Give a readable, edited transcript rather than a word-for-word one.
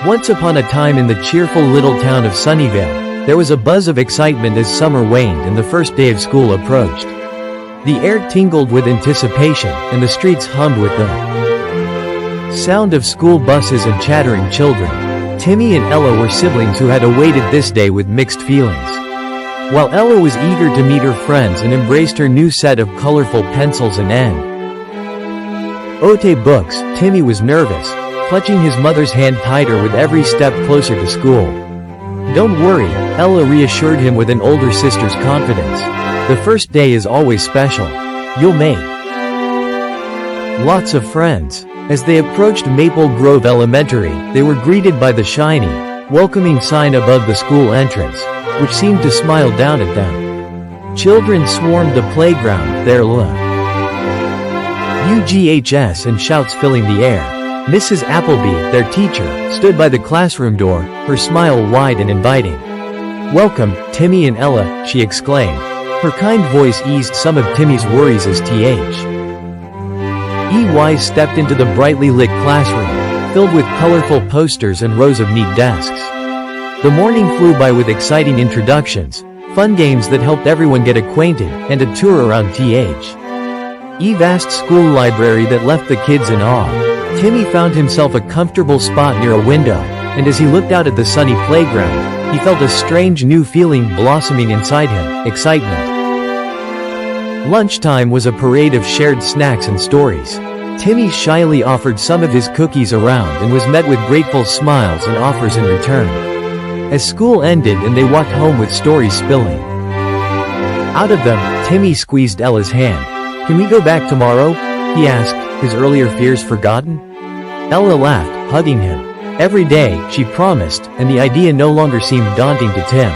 Once upon a time in the cheerful little town of Sunnyvale, there was a buzz of excitement as summer waned and the first day of school approached. The air tingled with anticipation, and the streets hummed with the sound of school buses and chattering children. Timmy and Ella were siblings who had awaited this day with mixed feelings. While Ella was eager to meet her friends and embraced her new set of colorful pencils and N.O.T. books, Timmy was nervous, clutching his mother's hand tighter with every step closer to school. "Don't worry," Ella reassured him with an older sister's confidence. "The first day is always special. You'll make lots of friends." As they approached Maple Grove Elementary, they were greeted by the shiny, welcoming sign above the school entrance, which seemed to smile down at them. Children swarmed the playground, their UGHS and shouts filling the air. Mrs. Appleby, their teacher, stood by the classroom door, her smile wide and inviting. "Welcome, Timmy and Ella," she exclaimed. Her kind voice eased some of Timmy's worries as EY stepped into the brightly lit classroom, filled with colorful posters and rows of neat desks. The morning flew by with exciting introductions, fun games that helped everyone get acquainted, and a tour around TH's vast school library that left the kids in awe. Timmy found himself a comfortable spot near a window, and as he looked out at the sunny playground, he felt a strange new feeling blossoming inside him: excitement. Lunchtime was a parade of shared snacks and stories. Timmy shyly offered some of his cookies around and was met with grateful smiles and offers in return. As school ended and they walked home with stories spilling out of them, Timmy squeezed Ella's hand. "Can we go back tomorrow?" he asked, his earlier fears forgotten. Ella laughed, hugging him. Every day, she promised, and the idea no longer seemed daunting to Tim.